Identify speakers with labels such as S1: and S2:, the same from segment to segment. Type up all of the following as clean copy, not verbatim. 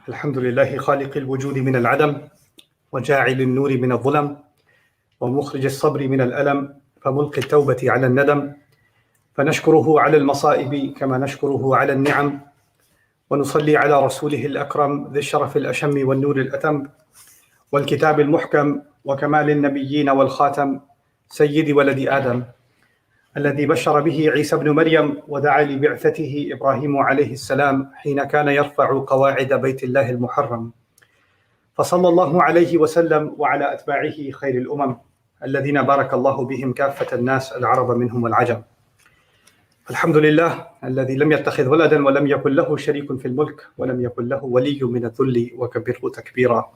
S1: الحمد لله خالق الوجود من العدم وجاعل النور من الظلم ومخرج الصبر من الألم فملقي التوبة على الندم فنشكره على المصائب كما نشكره على النعم ونصلي على رسوله الأكرم ذي الشرف الأشم والنور الأتم والكتاب المحكم وكمال النبيين والخاتم سيد ولد آدم الذي بشر به عيسى بن مريم ودعا لبعثته إبراهيم عليه السلام حين كان يرفع قواعد بيت الله المحرم، فصلى الله عليه وسلم وعلى أتباعه خير الأمم الذين بارك الله بهم كافة الناس العرب منهم والعجم. الحمد لله الذي لم يتخذ ولدا ولم يكن له شريك في الملك ولم يكن له ولي من الذل وكبره تكبيرا.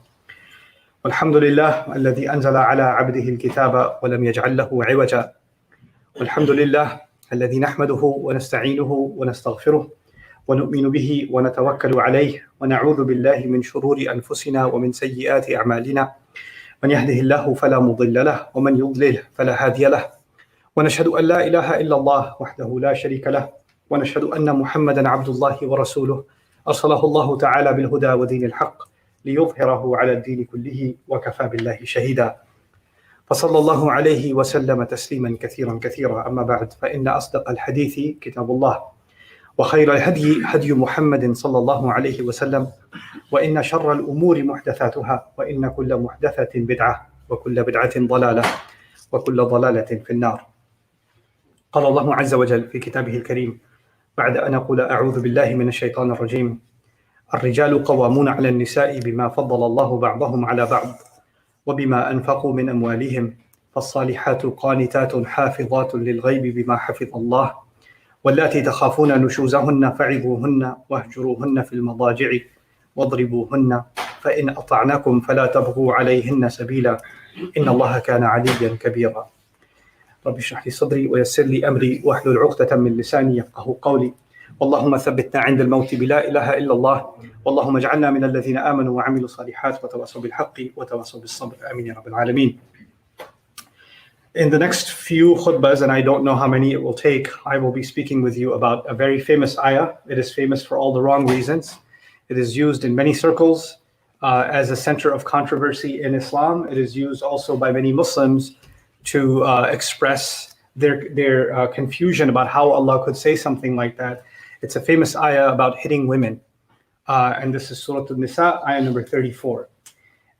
S1: والحمد لله الذي أنزل على عبده الكتاب ولم يجعل له عوجا. والحمد لله الذي نحمده ونستعينه ونستغفره ونؤمن به ونتوكل عليه ونعوذ بالله من شرور أنفسنا ومن سيئات أعمالنا، من يهده الله فلا مضل له ومن يضلل فلا هادي له، ونشهد أن لا إله إلا الله وحده لا شريك له، ونشهد أن محمدا عبد الله ورسوله أرسله الله تعالى بالهدى ودين الحق ليظهره على الدين كله وكفى بالله شهيدا. فصلى الله عليه وسلم تسليما كثيرا كثيرا. أما بعد، فإن أصدق الحديث كتاب الله وخير الهدي هدي محمد صلى الله عليه وسلم، وإن شر الأمور محدثاتها، وإن كل محدثة بدعة وكل بدعة ضلالة وكل ضلالة في النار. قال الله عز وجل في كتابه الكريم بعد أن أقول أعوذ بالله من الشيطان الرجيم: الرجال قوامون على النساء بما فضل الله بعضهم على بعض وبما أنفقوا من أموالهم، فالصالحات قانتات حافظات للغيب بما حفظ الله، واللاتي تخافون نشوزهن فعظوهن واهجروهن في المضاجع واضربوهن، فإن أطعنكم فلا تبغوا عليهن سبيلا إن الله كان عليا كبيرا. رب اشرح لي صدري ويسر لي أمري واحلل عقدة من لساني يفقهوا قولي. اللهم ثبتنا عند الموت بلا إله إلا الله، اللهم اجعلنا من الذين آمنوا وعملوا الصالحات وتواصوا بالحق وتواصوا بالصبر. آمين يا رب العالمين. In the next few khutbahs, and I don't know how many it will take, I will be speaking with you about a very famous ayah. It is famous for all the wrong reasons. It is used in many circles as a center of controversy in Islam. It is used also by many Muslims to express their confusion about how Allah could say something like that. It's a famous ayah about hitting women. And this is Surah Nisa, ayah number 34.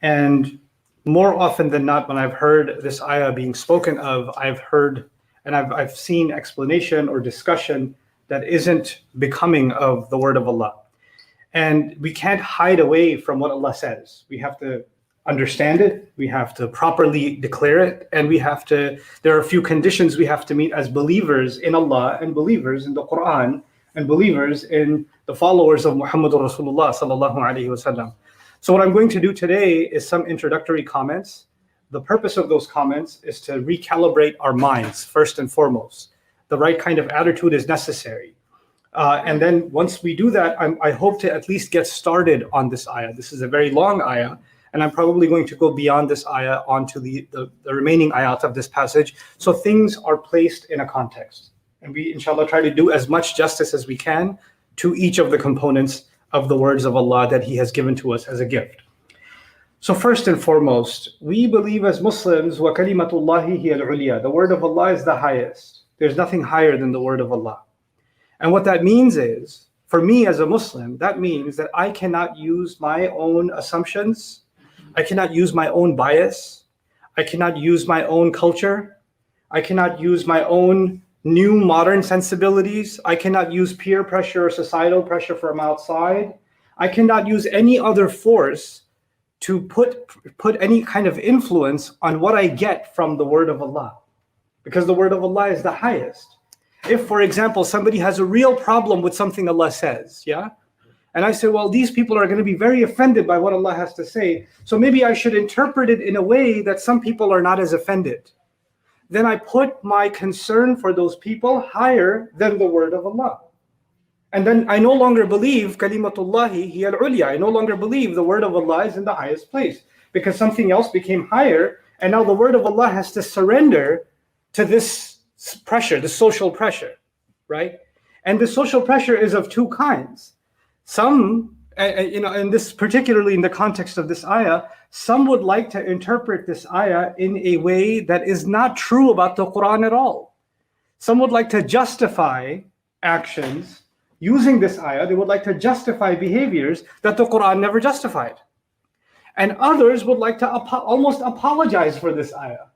S1: And more often than not, when I've heard this ayah being spoken of, I've heard and I've seen explanation or discussion that isn't becoming of the word of Allah. And we can't hide away from what Allah says. We have to understand it, we have to properly declare it, and there are a few conditions we have to meet as believers in Allah and believers in the Quran and believers in the followers of Muhammadur Rasulullah sallallahu alaihi wasallam. So what I'm going to do today is some introductory comments. The purpose of those comments is to recalibrate our minds first and foremost. The right kind of attitude is necessary. And then once we do that, I hope to at least get started on this ayah. This is a very long ayah, and I'm probably going to go beyond this ayah onto the remaining ayat of this passage. So things are placed in a context. And we, inshallah, try to do as much justice as we can to each of the components of the words of Allah that He has given to us as a gift. So first and foremost, we believe as Muslims, وَكَلِمَةُ اللَّهِ هِيَ الْعُلْيَا. The word of Allah is the highest. There's nothing higher than the word of Allah. And what that means is, for me as a Muslim, that means that I cannot use my own assumptions, I cannot use my own bias, I cannot use my own culture, I cannot use my own new modern sensibilities, I cannot use peer pressure or societal pressure from outside, I cannot use any other force to put any kind of influence on what I get from the word of Allah. Because the word of Allah is the highest. If, for example, somebody has a real problem with something Allah says, yeah? And I say, well, these people are going to be very offended by what Allah has to say, so maybe I should interpret it in a way that some people are not as offended. Then I put my concern for those people higher than the word of Allah. And then I no longer believe kalimatullahi hiya al-ulya. I no longer believe the word of Allah is in the highest place, because something else became higher, and now the word of Allah has to surrender to this pressure, the social pressure, right? And the social pressure is of two kinds. Some and this particularly in the context of this ayah, some would like to interpret this ayah in a way that is not true about the Quran at all. Some would like to justify actions using this ayah. They would like to justify behaviors that the Quran never justified. And others would like to almost apologize for this ayah.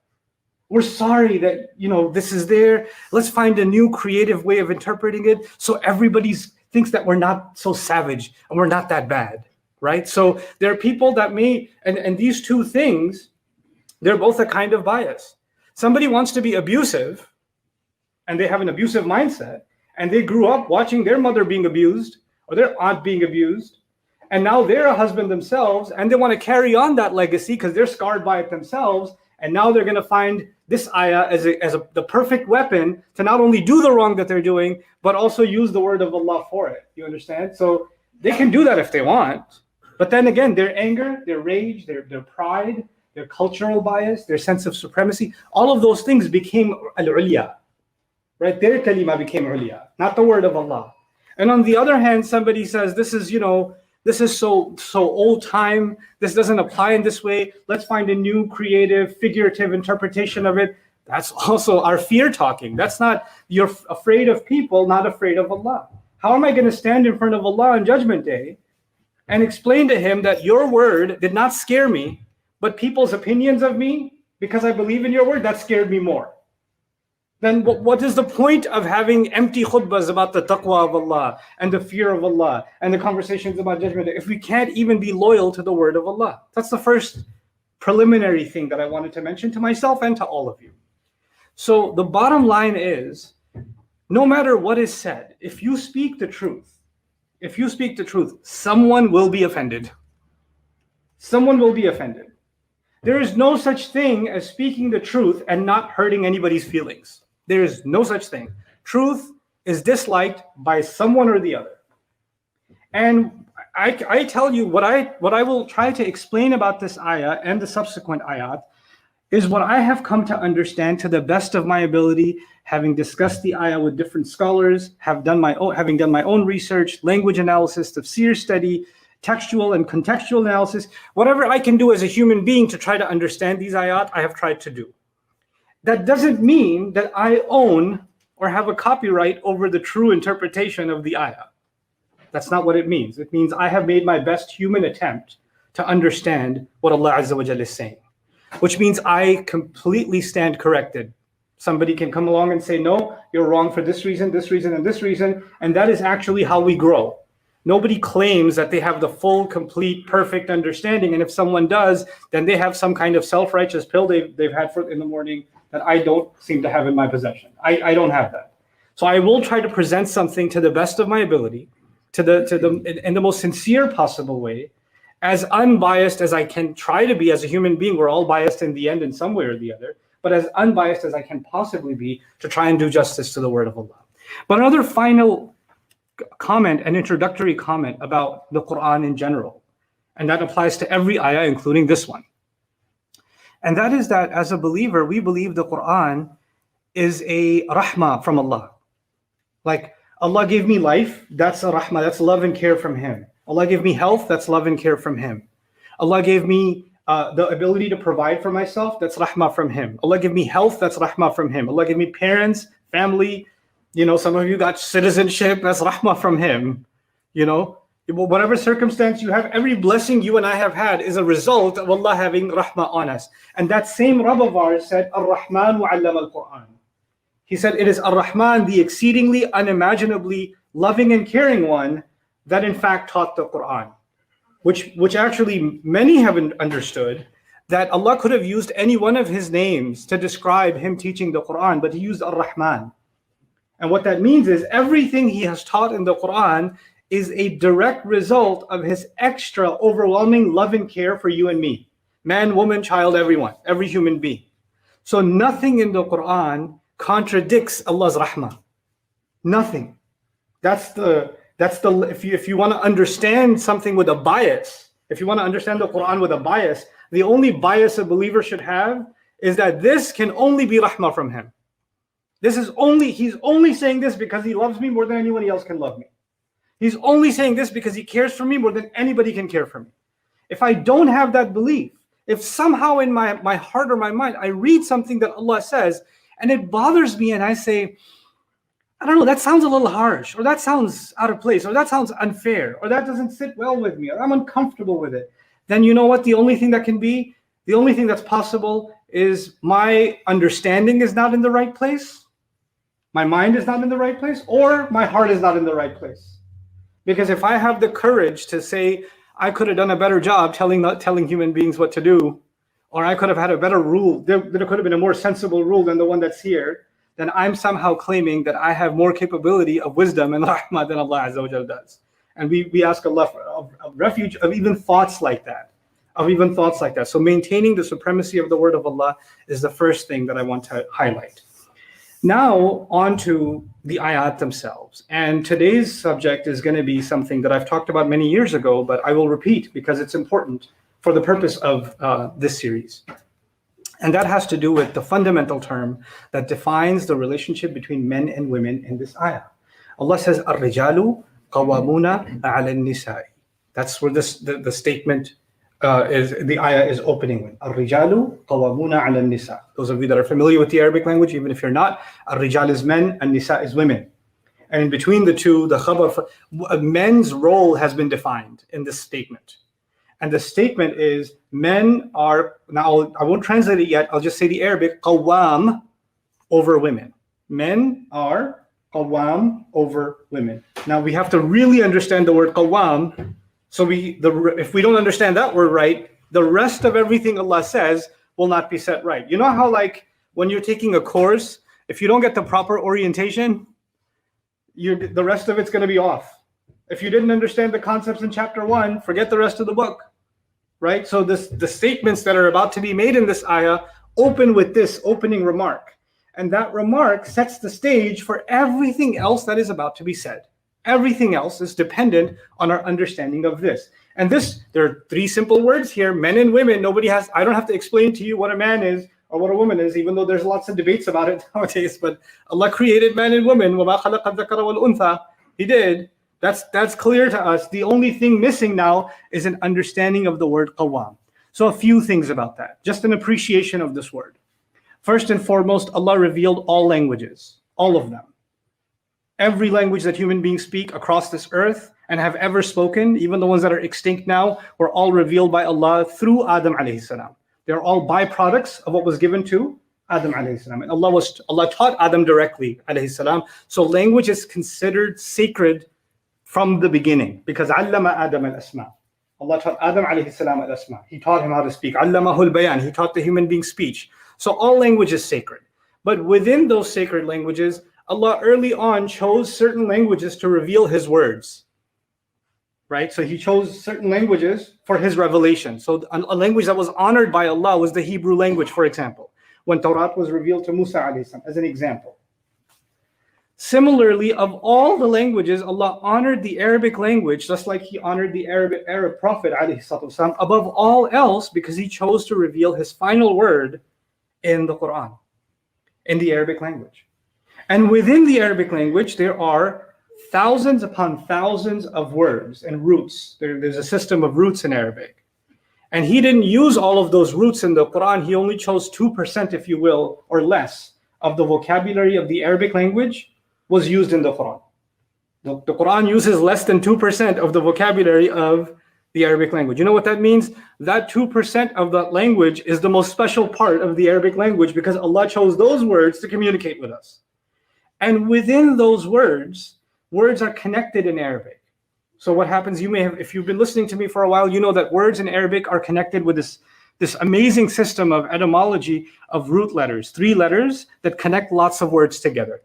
S1: We're sorry that, this is there. Let's find a new creative way of interpreting it so everybody thinks that we're not so savage and we're not that bad, right? So there are people that may, and these two things, they're both a kind of bias. Somebody wants to be abusive and they have an abusive mindset and they grew up watching their mother being abused or their aunt being abused. And now they're a husband themselves and they want to carry on that legacy because they're scarred by it themselves. And now they're going to find this ayah as the perfect weapon to not only do the wrong that they're doing, but also use the word of Allah for it. You understand? So they can do that if they want. But then again, their anger, their rage, their pride, their cultural bias, their sense of supremacy, all of those things became al-ulya. Right? Their kalima became ulya, not the word of Allah. And on the other hand, somebody says, this is so old time. This doesn't apply in this way. Let's find a new creative, figurative interpretation of it. That's also our fear talking. That's not, you're afraid of people, not afraid of Allah. How am I going to stand in front of Allah on Judgment Day and explain to him that your word did not scare me, but people's opinions of me, because I believe in your word, that scared me more? Then what is the point of having empty khutbahs about the taqwa of Allah and the fear of Allah and the conversations about Judgment Day if we can't even be loyal to the word of Allah? That's the first preliminary thing that I wanted to mention to myself and to all of you. So the bottom line is, no matter what is said, if you speak the truth, someone will be offended. Someone will be offended. There is no such thing as speaking the truth and not hurting anybody's feelings. There is no such thing. Truth is disliked by someone or the other. And I tell you, what I will try to explain about this ayah and the subsequent ayat is what I have come to understand to the best of my ability, having discussed the ayah with different scholars, having done my own research, language analysis, tafsir study, textual and contextual analysis. Whatever I can do as a human being to try to understand these ayat, I have tried to do. That doesn't mean that I own or have a copyright over the true interpretation of the ayah. That's not what it means. It means I have made my best human attempt to understand what Allah Azza wa Jalla is saying, which means I completely stand corrected. Somebody can come along and say, no, you're wrong for this reason, this reason, and this reason. And that is actually how we grow. Nobody claims that they have the full, complete, perfect understanding. And if someone does, then they have some kind of self-righteous pill they've had in the morning that I don't seem to have in my possession. I don't have that. So I will try to present something to the best of my ability, in the most sincere possible way, as unbiased as I can try to be as a human being. We're all biased in the end in some way or the other, but as unbiased as I can possibly be to try and do justice to the word of Allah. But another final comment, an introductory comment about the Quran in general, and that applies to every ayah, including this one. And that is that as a believer, we believe the Quran is a rahmah from Allah. Like, Allah gave me life, that's a rahmah, that's love and care from Him. Allah gave me health, that's love and care from Him. Allah gave me the ability to provide for myself, that's rahmah from Him. Allah gave me health, that's rahmah from Him. Allah gave me parents, family, some of you got citizenship, that's rahmah from Him. Whatever circumstance you have, every blessing you and I have had is a result of Allah having rahmah on us. And that same Rabb of ours said, Ar-Rahman allama al-Quran. He said, it is Ar-Rahman, the exceedingly unimaginably loving and caring one, that in fact taught the Quran. Which actually many haven't understood, that Allah could have used any one of His names to describe Him teaching the Quran, but He used Ar-Rahman. And what that means is everything He has taught in the Quran is a direct result of His extra overwhelming love and care for you and me. Man, woman, child, everyone, every human being. So nothing in the Quran contradicts Allah's rahmah. Nothing. If you want to understand something with a bias, if you want to understand the Quran with a bias, the only bias a believer should have is that this can only be rahmah from Him. He's only saying this because He loves me more than anyone else can love me. He's only saying this because he cares for me more than anybody can care for me. If I don't have that belief, if somehow in my heart or my mind, I read something that Allah says and it bothers me and I say, I don't know, that sounds a little harsh, or that sounds out of place, or that sounds unfair, or that doesn't sit well with me, or I'm uncomfortable with it, then you know what the only thing that's possible is my understanding is not in the right place, my mind is not in the right place, or my heart is not in the right place. Because if I have the courage to say, I could have done a better job telling human beings what to do, or I could have had a better rule, there could have been a more sensible rule than the one that's here, then I'm somehow claiming that I have more capability of wisdom and rahmah than Allah Azza wa Jalla does. And we ask Allah for a refuge of even thoughts like that. So maintaining the supremacy of the word of Allah is the first thing that I want to highlight. Now on to the ayat themselves. And today's subject is going to be something that I've talked about many years ago, but I will repeat because it's important for the purpose of this series. And that has to do with the fundamental term that defines the relationship between men and women in this ayah. Allah says, "Ar-rijalu qawwamuna 'ala an-nisa'i." That's where the statement the ayah is opening with. Ar-rijalu qawwamuna 'ala an-nisa'. Those of you that are familiar with the Arabic language, even if you're not, ar-rijal is men and nisa is women. And in between the two, the khabar, men's role has been defined in this statement. And the statement is, men are, now I won't translate it yet, I'll just say the Arabic, qawwam, over women. Men are qawwam over women. Now we have to really understand the word qawwam. So if we don't understand that word right, the rest of everything Allah says will not be set right. You know how like when you're taking a course, if you don't get the proper orientation, the rest of it's going to be off. If you didn't understand the concepts in chapter 1, forget the rest of the book, right? So the statements that are about to be made in this ayah open with this opening remark. And that remark sets the stage for everything else that is about to be said. Everything else is dependent on our understanding of this. And there are 3 simple words here, men and women. I don't have to explain to you what a man is or what a woman is, even though there's lots of debates about it nowadays. But Allah created man and women. وَمَا خَلَقَ الذَّكَرَ وَالْأُنثَى. He did. That's clear to us. The only thing missing now is an understanding of the word qawwam. So a few things about that. Just an appreciation of this word. First and foremost, Allah revealed all languages, all of them. Every language that human beings speak across this earth and have ever spoken, even the ones that are extinct now, were all revealed by Allah through Adam alayhi salam. They're all byproducts of what was given to Adam alayhi salam. And Allah taught Adam directly alayhi salam. So language is considered sacred from the beginning because allama Adam al-asma. Allah taught Adam alayhi salam al-asma. He taught him how to speak. Allamahul bayan. He taught the human being speech. So all language is sacred. But within those sacred languages, Allah early on chose certain languages to reveal His words, right? So He chose certain languages for His revelation. So a language that was honored by Allah was the Hebrew language, for example, when Torah was revealed to Musa alayhi salam, as an example. Similarly, of all the languages, Allah honored the Arabic language, just like He honored the Arab Prophet alayhi salam, above all else, because He chose to reveal His final word in the Quran, in the Arabic language. And within the Arabic language, there are thousands upon thousands of words and roots. There's a system of roots in Arabic. And He didn't use all of those roots in the Quran. He only chose 2%, if you will, or less, of the vocabulary of the Arabic language was used in the Quran. The Quran uses less than 2% of the vocabulary of the Arabic language. You know what that means? That 2% of that language is the most special part of the Arabic language because Allah chose those words to communicate with us. And within those words are connected in Arabic. So what happens, if you've been listening to me for a while, you know that words in Arabic are connected with this amazing system of etymology of root letters, 3 letters that connect lots of words together.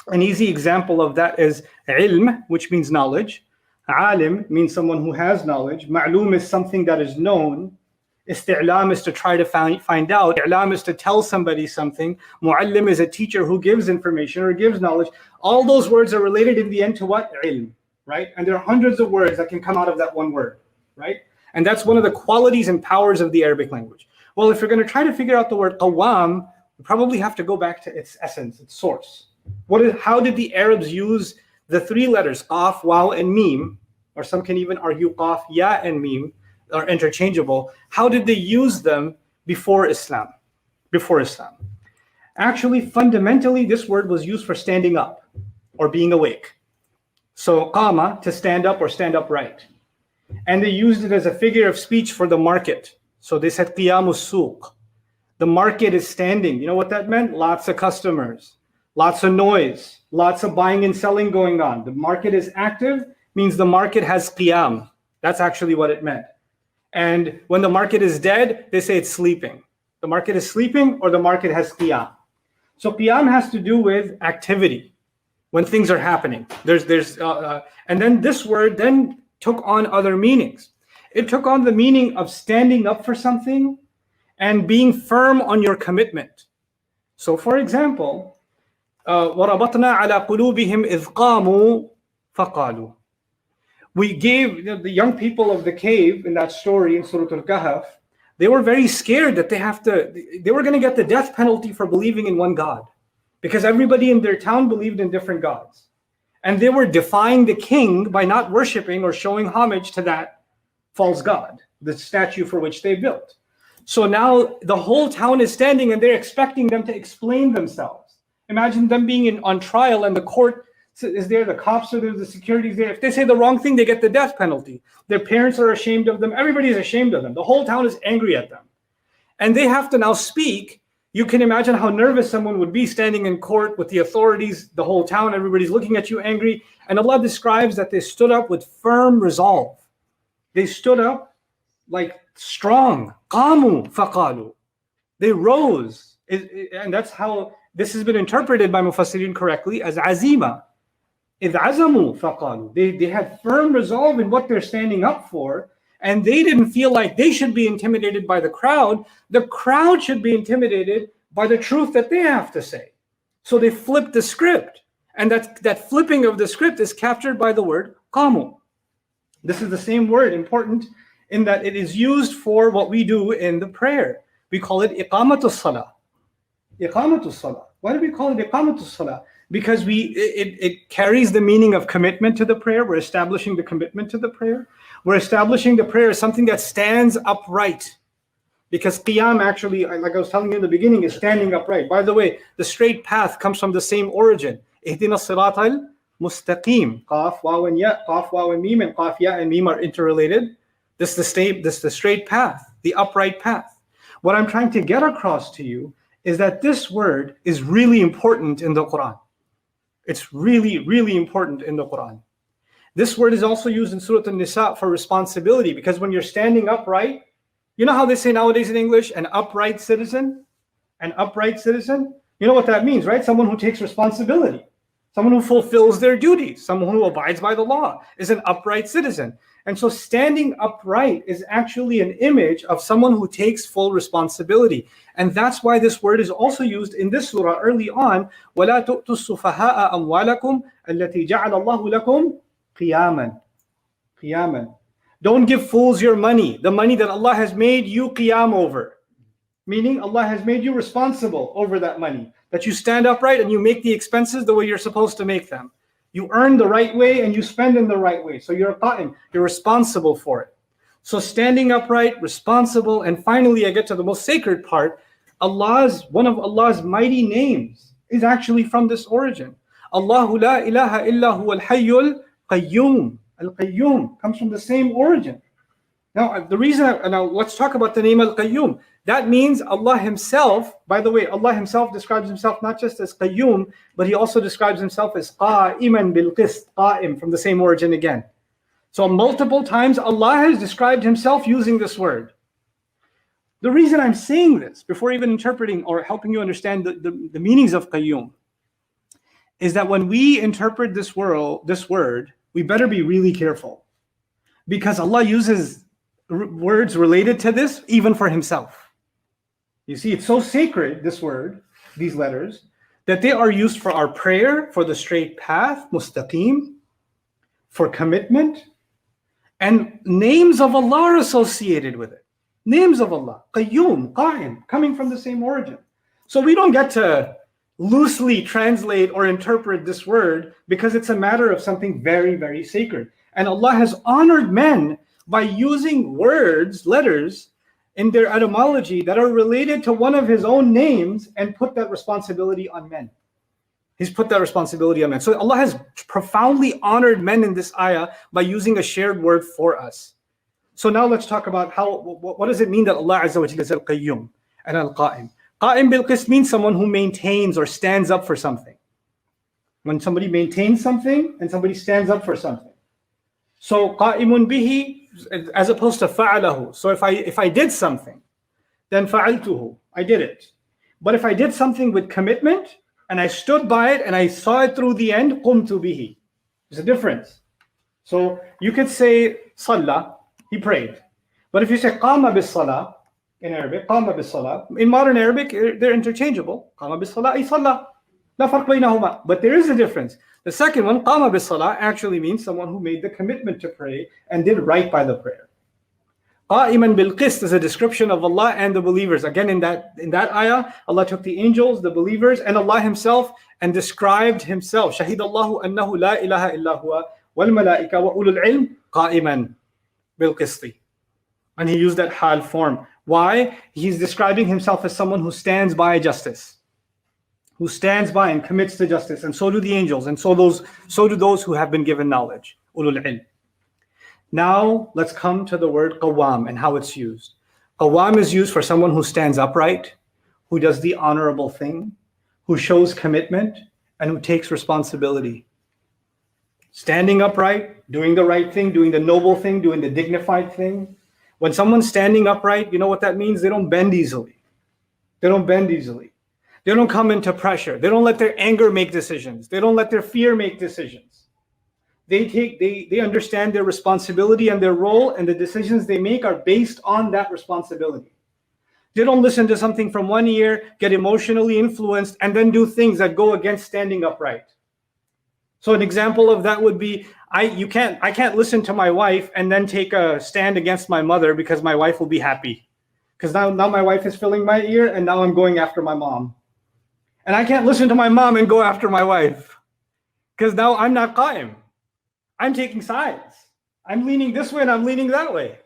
S1: An easy example of that is ilm, which means knowledge. Alim means someone who has knowledge. Ma'loom is something that is known. Isti'lam is to try to find out. I'lam is to tell somebody something. Mu'allim is a teacher who gives information or gives knowledge. All those words are related in the end to what? Ilm, right? And there are hundreds of words that can come out of that one word, right? And that's one of the qualities and powers of the Arabic language. Well, if you're going to try to figure out the word qawwam, you probably have to go back to its essence, its source. How did the Arabs use the three letters, qaf, waw, and mim, or some can even argue qaf, ya, and mim are interchangeable. How did they use them before Islam? Before Islam. Actually, fundamentally, this word was used for standing up or being awake. So qama, to stand up or stand upright. And they used it as a figure of speech for the market. So they said qiyamus suq. The market is standing. You know what that meant? Lots of customers, lots of noise, lots of buying and selling going on. The market is active, means the market has qiyam. That's actually what it meant. And when the market is dead, they say it's sleeping. The market is sleeping or the market has qiyam. So qiyam has to do with activity, when things are happening. And then this word then took on other meanings. It took on the meaning of standing up for something and being firm on your commitment. So for example, وَرَبَطْنَا عَلَى قُلُوبِهِمْ إِذْ قَامُوا فَقَالُوا. We gave the young people of the cave in that story in Surah Al-Kahf, they were very scared that they were going to get the death penalty for believing in one God, because everybody in their town believed in different gods. And they were defying the king by not worshiping or showing homage to that false god, the statue for which they built. So now the whole town is standing and they're expecting them to explain themselves. Imagine them being on trial and the court is there, the cops are there, the security is there. If they say the wrong thing, they get the death penalty. Their parents are ashamed of them. Everybody is ashamed of them. The whole town is angry at them. And they have to now speak. You can imagine how nervous someone would be standing in court with the authorities, the whole town, everybody's looking at you angry. And Allah describes that they stood up with firm resolve. They stood up like strong. قَامُوا فَقَالُوا. They rose. And that's how this has been interpreted by Mufassirin correctly as azima. إِذْ عَزَمُوا فَقَالُوا. They had firm resolve in what they're standing up for, and they didn't feel like they should be intimidated by the crowd. The crowd should be intimidated by the truth that they have to say. So they flipped the script, and that flipping of the script is captured by the word qamu. This is the same word, important in that it is used for what we do in the prayer. We call it iqamatus salah. Iqamatus salah. Why do we call it iqamatus salah? Because it carries the meaning of commitment to the prayer. We're establishing the commitment to the prayer. We're establishing the prayer as something that stands upright. Because qiyam actually, like I was telling you in the beginning, is standing upright. By the way, the straight path comes from the same origin. Ihdina siratal mustaqim. Qaf, waw, and ya. Qaf, waw, and mim, and qaf, ya, and mim are interrelated. This is the straight path, the upright path. What I'm trying to get across to you is that this word is really important in the Quran. It's really, really important in the Quran. This word is also used in Surah An-Nisa for responsibility, because when you're standing upright, you know how they say nowadays in English, an upright citizen? An upright citizen? You know what that means, right? Someone who takes responsibility. Someone who fulfills their duties. Someone who abides by the law is an upright citizen. And so standing upright is actually an image of someone who takes full responsibility. And that's why this word is also used in this surah early on. وَلَا تُؤْتُوا السُّفَهَاءَ أَمْوَالَكُمْ الَّتِي جَعَلَ اللَّهُ لَكُمْ قِيَامًا. Don't give fools your money, the money that Allah has made you qiyam over. Meaning Allah has made you responsible over that money. That you stand upright and you make the expenses the way you're supposed to make them. You earn the right way and you spend in the right way. So you're qa'im, you're responsible for it. So standing upright, responsible, and finally I get to the most sacred part. One of Allah's mighty names is actually from this origin. Allahu la ilaha illa huwa al-hayyul qayyum. Al-qayyum comes from the same origin. Now let's talk about the name Al-Qayyum. That means Allah Himself, by the way, Allah Himself describes Himself not just as Qayyum, but He also describes Himself as Qa'iman bil-Qist, Qa'im, from the same origin again. So multiple times Allah has described Himself using this word. The reason I'm saying this, before even interpreting or helping you understand the meanings of Qayyum, is that when we interpret this word, we better be really careful. Because Allah uses words related to this even for Himself. You see, it's so sacred, this word, these letters, that they are used for our prayer, for the straight path, mustaqim, for commitment, and names of Allah are associated with it. Names of Allah, qayyum, qa'im, coming from the same origin. So we don't get to loosely translate or interpret this word because it's a matter of something very, very sacred. And Allah has honored men by using words, letters, in their etymology that are related to one of his own names and put that responsibility on men. He's put that responsibility on men. So Allah has profoundly honored men in this ayah by using a shared word for us. So now let's talk about what does it mean that Allah Azza wa Jalla is al-Qayyum and al-Qa'im. Qa'im bil-Qist means someone who maintains or stands up for something. When somebody maintains something and somebody stands up for something. So qa'imun bihi as opposed to fa'alahu. So if I did something, then fa'altuhu, I did it. But if I did something with commitment and I stood by it and I saw it through the end, qumtu bihi. There's a difference. So you could say salla, he prayed. But if you say qama bis salah in Arabic, qama bis salah, in modern Arabic they're interchangeable. Qama bis salah, ay salla. La farq baynahuma. But there is a difference. The second one, qama bis salah, actually means someone who made the commitment to pray and did right by the prayer. Qa'iman bil qist is a description of Allah and the believers. Again, in that ayah, Allah took the angels, the believers, and Allah Himself and described Himself. Shahidallahu annahu la ilaha illa huwa wal malaika wa ulul ilm qa'iman bil qisti. And He used that hal form. Why? He's describing Himself as someone who stands by justice, who stands by and commits to justice, and so do the angels, and so do those who have been given knowledge. Ulul ilm. Now let's come to the word qawwam and how it's used. Qawwam is used for someone who stands upright, who does the honorable thing, who shows commitment, and who takes responsibility. Standing upright, doing the right thing, doing the noble thing, doing the dignified thing. When someone's standing upright, you know what that means? They don't bend easily. They don't bend easily. They don't come into pressure. They don't let their anger make decisions. They don't let their fear make decisions. They understand their responsibility and their role, and the decisions they make are based on that responsibility. They don't listen to something from one ear, get emotionally influenced, and then do things that go against standing upright. So an example of that would be, I can't listen to my wife and then take a stand against my mother because my wife will be happy. Because now my wife is filling my ear and now I'm going after my mom. And I can't listen to my mom and go after my wife. Because now I'm not qa'im. I'm taking sides. I'm leaning this way and I'm leaning that way.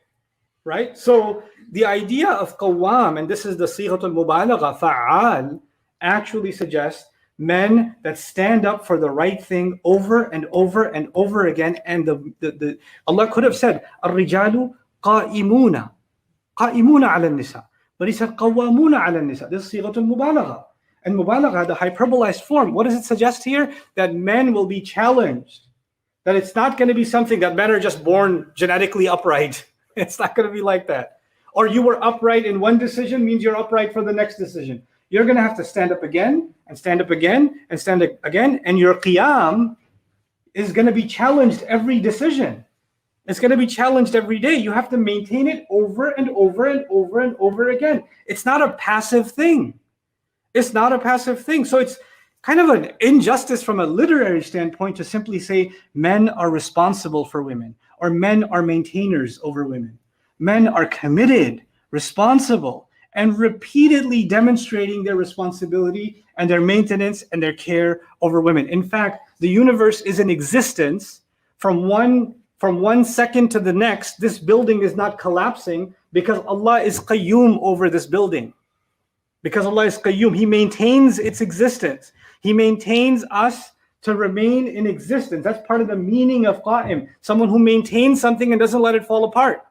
S1: Right? So the idea of qawwam, and this is the sighatul mubalagha, fa'al, actually suggests men that stand up for the right thing over and over and over again. And the Allah could have said, الرجال قائمون على النساء. But He said, قوامون على النساء. This is sighatul mubalagha. And mubalagha, the hyperbolized form, what does it suggest here? That men will be challenged. That it's not going to be something that men are just born genetically upright. It's not going to be like that. Or you were upright in one decision means you're upright for the next decision. You're going to have to stand up again and stand up again and stand up again. And your qiyam is going to be challenged every decision. It's going to be challenged every day. You have to maintain it over and over and over and over again. It's not a passive thing. It's not a passive thing. So it's kind of an injustice from a literary standpoint to simply say men are responsible for women, or men are maintainers over women. Men are committed, responsible, and repeatedly demonstrating their responsibility and their maintenance and their care over women. In fact, the universe is in existence from one second to the next. This building is not collapsing because Allah is qayyum over this building. Because Allah is qayyum, He maintains its existence. He maintains us to remain in existence. That's part of the meaning of qa'im. Someone who maintains something and doesn't let it fall apart.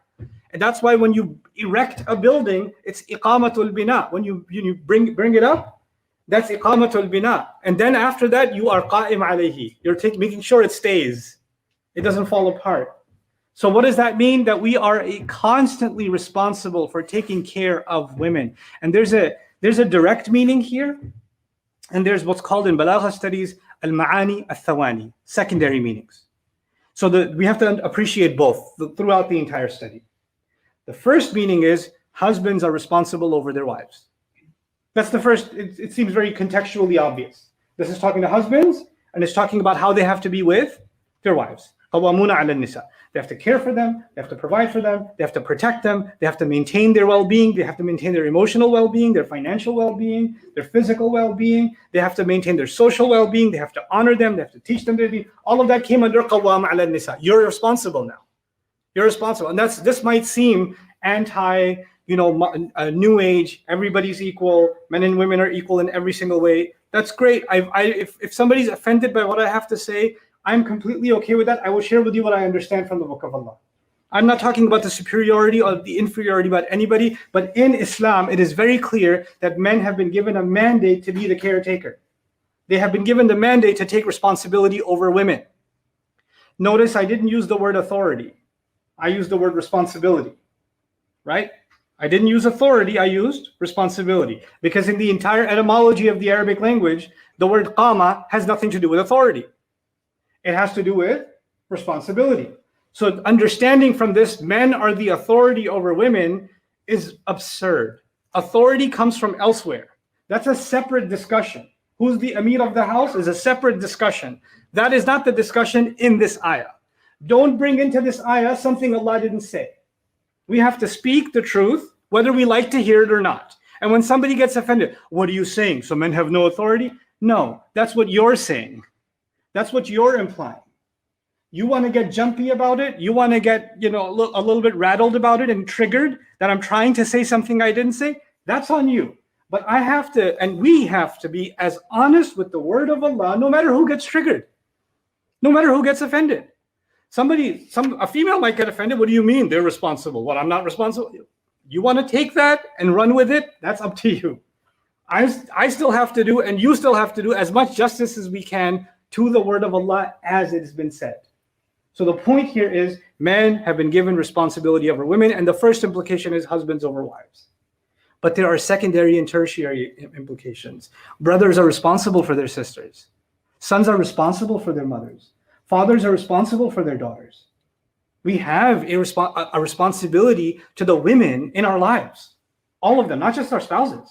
S1: And that's why when you erect a building, it's iqamatul bina. When you bring it up, that's iqamatul bina. And then after that, you are qa'im alayhi. You're making sure it stays. It doesn't fall apart. So what does that mean? That we are constantly responsible for taking care of women. And there's a direct meaning here. And there's what's called in balagha studies al-ma'ani al-thawani, secondary meanings. So we have to appreciate both throughout the entire study. The first meaning is husbands are responsible over their wives. That's the first. It seems very contextually obvious. This is talking to husbands, and it's talking about how they have to be with their wives. قوامون على النساء. They have to care for them, they have to provide for them, they have to protect them, they have to maintain their well-being, they have to maintain their emotional well-being, their financial well-being, their physical well-being, they have to maintain their social well-being, they have to honor them, they have to teach them their deen. All of that came under qawam ala nisa. You're responsible now. You're responsible. And this might seem anti, new age, everybody's equal, men and women are equal in every single way. That's great. If somebody's offended by what I have to say, I'm completely okay with that. I will share with you what I understand from the book of Allah. I'm not talking about the superiority or the inferiority about anybody, but in Islam, it is very clear that men have been given a mandate to be the caretaker. They have been given the mandate to take responsibility over women. Notice I didn't use the word authority. I used the word responsibility, right? I didn't use authority, I used responsibility. Because in the entire etymology of the Arabic language, the word qama has nothing to do with authority. It has to do with responsibility. So understanding from this, men are the authority over women is absurd. Authority comes from elsewhere. That's a separate discussion. Who's the Amir of the house is a separate discussion. That is not the discussion in this ayah. Don't bring into this ayah something Allah didn't say. We have to speak the truth, whether we like to hear it or not. And when somebody gets offended, what are you saying? So men have no authority? No, that's what you're saying. That's what you're implying. You want to get jumpy about it. You want to get, a little bit rattled about it and triggered that I'm trying to say something I didn't say. That's on you. But I have to, and we have to be as honest with the word of Allah, no matter who gets triggered, no matter who gets offended. A female might get offended. What do you mean they're responsible? Well, I'm not responsible. You want to take that and run with it? That's up to you. I still have to do, and you still have to do as much justice as we can to the word of Allah as it has been said. So the point here is men have been given responsibility over women, and the first implication is husbands over wives. But there are secondary and tertiary implications. Brothers are responsible for their sisters. Sons are responsible for their mothers. Fathers are responsible for their daughters. We have a responsibility to the women in our lives. All of them, not just our spouses.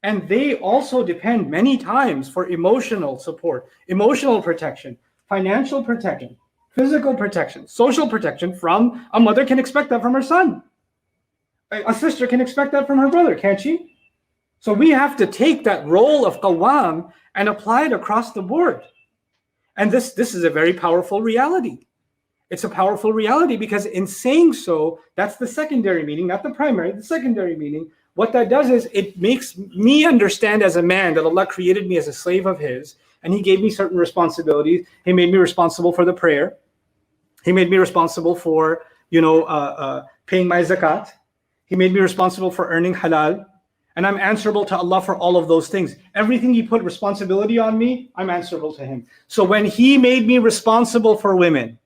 S1: And they also depend many times for emotional support, emotional protection, financial protection, physical protection, social protection from a mother can expect that from her son. A sister can expect that from her brother, can't she? So we have to take that role of qawam and apply it across the board. And this is a very powerful reality. It's a powerful reality because in saying so, that's the secondary meaning, not the primary, the secondary meaning. What that does is it makes me understand as a man that Allah created me as a slave of His, and He gave me certain responsibilities. He made me responsible for the prayer. He made me responsible for, paying my zakat. He made me responsible for earning halal. And I'm answerable to Allah for all of those things. Everything He put responsibility on me, I'm answerable to Him. So when He made me responsible for women,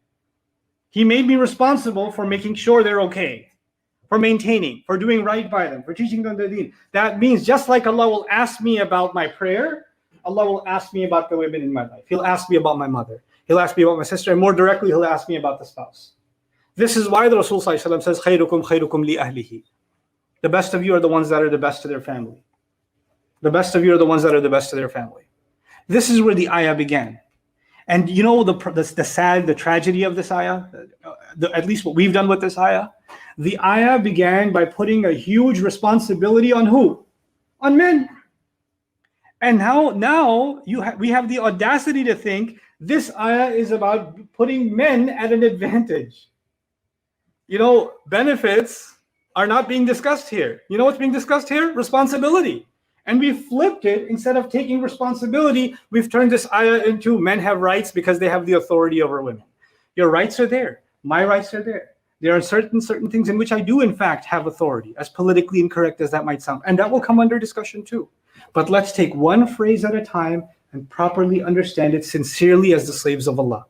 S1: He made me responsible for making sure they're okay, for maintaining, for doing right by them, for teaching them the deen. That means just like Allah will ask me about my prayer, Allah will ask me about the women in my life. He'll ask me about my mother. He'll ask me about my sister. And more directly, He'll ask me about the spouse. This is why the Rasul ﷺ says, خَيْرُكُمْ خَيْرُكُمْ لِأَهْلِهِ. The best of you are the ones that are the best to their family. The best of you are the ones that are the best to their family. This is where the ayah began. And the tragedy of this ayah, at least what we've done with this ayah, the ayah began by putting a huge responsibility on who? On men. And now we have the audacity to think this ayah is about putting men at an advantage. Benefits are not being discussed here. You know what's being discussed here? Responsibility. And we flipped it. Instead of taking responsibility, we've turned this ayah into men have rights because they have the authority over women. Your rights are there. My rights are there. There are certain things in which I do, in fact, have authority, as politically incorrect as that might sound. And that will come under discussion too. But let's take one phrase at a time and properly understand it sincerely as the slaves of Allah.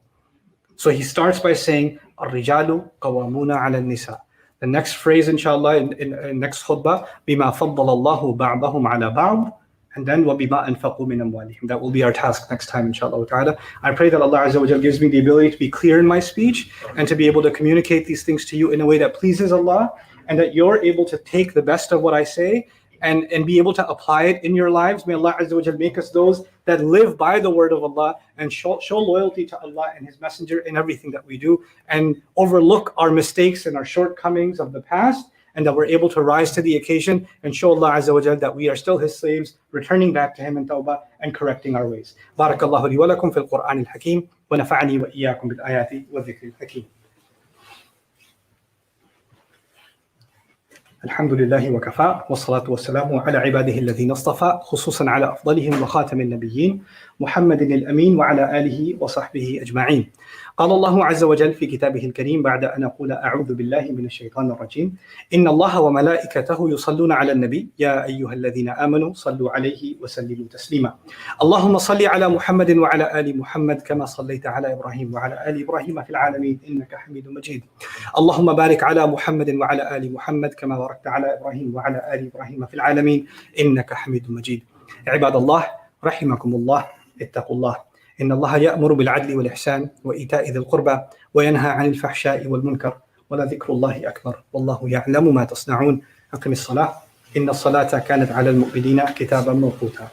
S1: So he starts by saying, الرجال قوامون على النساء. The next phrase, inshallah, in next khutbah, بما فضل الله بعضهم على بعض, and then وبما أنفقوا من أموالهم. That will be our task next time, inshallah ta'ala. I pray that Allah Azza wa Jal gives me the ability to be clear in my speech and to be able to communicate these things to you in a way that pleases Allah, and that you're able to take the best of what I say and be able to apply it in your lives. May Allah Azza wa Jal make us those that live by the word of Allah and show loyalty to Allah and His Messenger in everything that we do, and overlook our mistakes and our shortcomings of the past, and that we're able to rise to the occasion and show Allah Azza wa Jal that we are still His slaves, returning back to Him in tawbah and correcting our ways. Barakallahu li wa lakum fil Qur'an al-Hakim wa nafa'ani wa iyyakum bil ayati wa dhikri al-Hakim. الحمد لله وكفى والصلاة والسلام على عباده الذين اصطفى خصوصا على أفضلهم وخاتم النبيين محمد الأمين وعلى آله وصحبه أجمعين. قال الله عز وجل في كتابه الكريم بعد أن أقول أعوذ بالله من الشيطان الرجيم: إن الله وملائكته يصلون على النبي يا أيها الذين آمنوا صلوا عليه وسلموا تسليما. اللهم صل على محمد وعلى آل محمد كما صليت على إبراهيم وعلى آل إبراهيم في العالمين إنك حميد مجيد. اللهم بارك على محمد وعلى آل محمد كما باركت على إبراهيم وعلى آل إبراهيم في العالمين إنك حميد مجيد. عباد الله رحمكم الله، اتقوا الله. إن الله يأمر بالعدل والإحسان وإيتاء ذي القربى وينهى عن الفحشاء والمنكر ولذكر الله أكبر والله يعلم ما تصنعون. أقم الصلاة إن الصلاة كانت على المؤمنين كتابا موقوتا.